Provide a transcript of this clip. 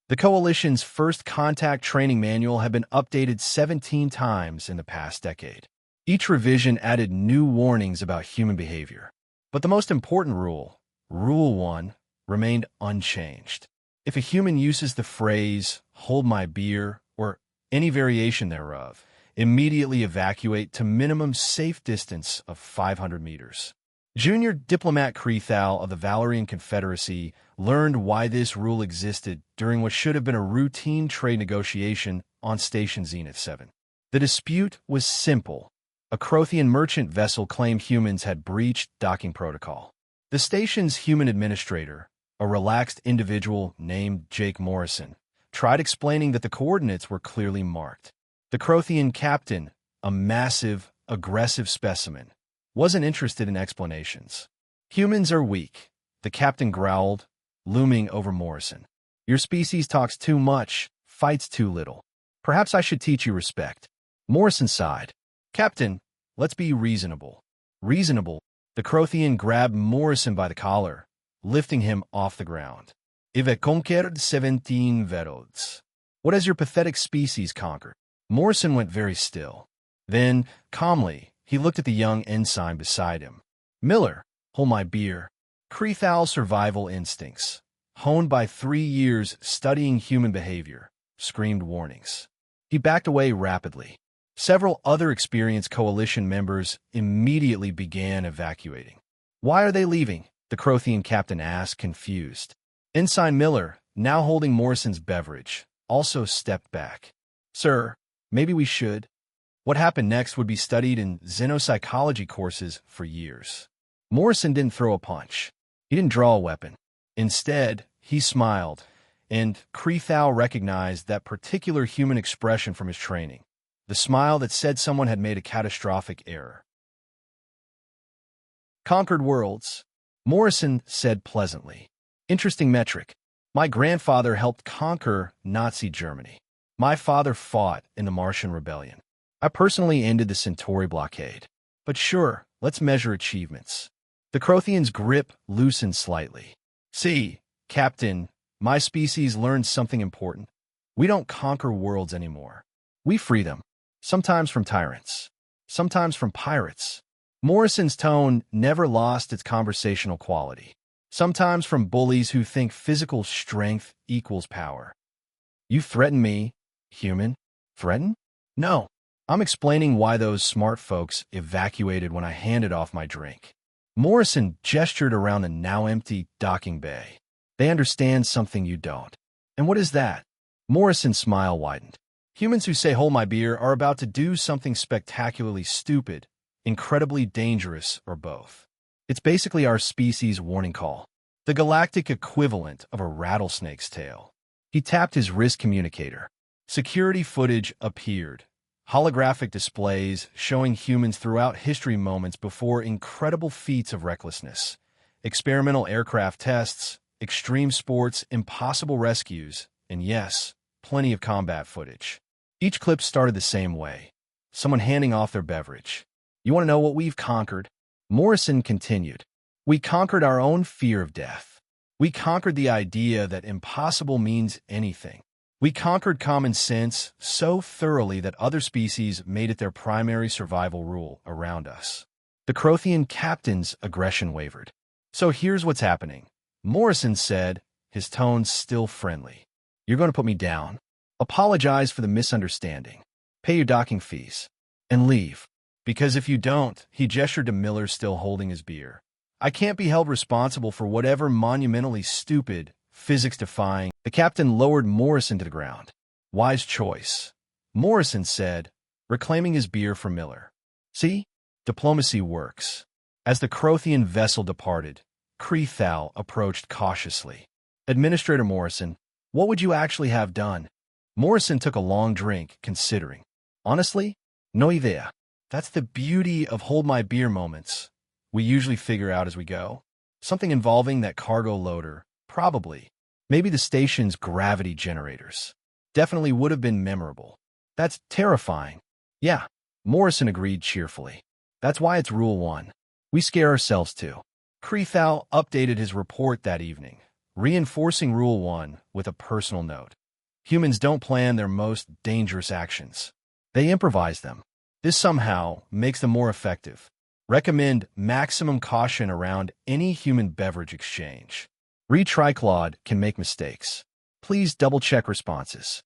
The Coalition's first contact training manual had been updated 17 times in the past decade. Each revision added new warnings about human behavior. But the most important rule, Rule 1, remained unchanged. If a human uses the phrase, "hold my beer," or any variation thereof, immediately evacuate to minimum safe distance of 500 meters. Junior diplomat Krethal of the Valerian Confederacy learned why this rule existed during what should have been a routine trade negotiation on Station Zenith 7. The dispute was simple. A Crothian merchant vessel claimed humans had breached docking protocol. The station's human administrator, a relaxed individual named Jake Morrison, tried explaining that the coordinates were clearly marked. The Crothian captain, a massive, aggressive specimen, wasn't interested in explanations. "Humans are weak," the captain growled, looming over Morrison. "Your species talks too much, fights too little. Perhaps I should teach you respect." Morrison sighed. "Captain, let's be reasonable." "Reasonable?" The Crothian grabbed Morrison by the collar, lifting him off the ground. "I've conquered 17 worlds. What has your pathetic species conquered?" Morrison went very still. Then, calmly, he looked at the young ensign beside him. "Miller, hold my beer." Krethal's survival instincts, honed by 3 years studying human behavior, screamed warnings. He backed away rapidly. Several other experienced Coalition members immediately began evacuating. "Why are they leaving?" the Crothian captain asked, confused. Ensign Miller, now holding Morrison's beverage, also stepped back. "Sir, maybe we should." What happened next would be studied in xenopsychology courses for years. Morrison didn't throw a punch. He didn't draw a weapon. Instead, he smiled, and Krethal recognized that particular human expression from his training, the smile that said someone had made a catastrophic error. "Conquered worlds," Morrison said pleasantly. "Interesting metric. My grandfather helped conquer Nazi Germany. My father fought in the Martian Rebellion. I personally ended the Centauri blockade. But sure, let's measure achievements." The Crothian's grip loosened slightly. "See, Captain, my species learned something important. We don't conquer worlds anymore. We free them. Sometimes from tyrants. Sometimes from pirates." Morrison's tone never lost its conversational quality. "Sometimes from bullies who think physical strength equals power." "You threaten me, human?" "Threaten? No. I'm explaining why those smart folks evacuated when I handed off my drink." Morrison gestured around the now-empty docking bay. "They understand something you don't." "And what is that?" Morrison's smile widened. "Humans who say 'hold my beer' are about to do something spectacularly stupid, incredibly dangerous, or both. It's basically our species' warning call. The galactic equivalent of a rattlesnake's tail." He tapped his wrist communicator. Security footage appeared. Holographic displays showing humans throughout history moments before incredible feats of recklessness. Experimental aircraft tests, extreme sports, impossible rescues, and yes, plenty of combat footage. Each clip started the same way. Someone handing off their beverage. "You want to know what we've conquered?" Morrison continued. "We conquered our own fear of death. We conquered the idea that impossible means anything. We conquered common sense so thoroughly that other species made it their primary survival rule around us." The Crothian captain's aggression wavered. "So here's what's happening," Morrison said, his tone still friendly. "You're going to put me down. Apologize for the misunderstanding. Pay your docking fees. And leave. Because if you don't," he gestured to Miller still holding his beer, "I can't be held responsible for whatever monumentally stupid, physics-defying." The captain lowered Morrison to the ground. "Wise choice," Morrison said, reclaiming his beer for Miller. "See? Diplomacy works." As the Crothian vessel departed, Krethal approached cautiously. "Administrator Morrison, what would you actually have done?" Morrison took a long drink, considering. "Honestly, no idea. That's the beauty of hold my beer moments. We usually figure out as we go. Something involving that cargo loader, probably. Maybe the station's gravity generators. Definitely would have been memorable." "That's terrifying." "Yeah," Morrison agreed cheerfully. "That's why it's Rule 1. We scare ourselves too." Krethal updated his report that evening, Reinforcing Rule 1 with a personal note. Humans don't plan their most dangerous actions. They improvise them. This somehow makes them more effective. Recommend maximum caution around any human beverage exchange. Retriclod can make mistakes. Please double-check responses.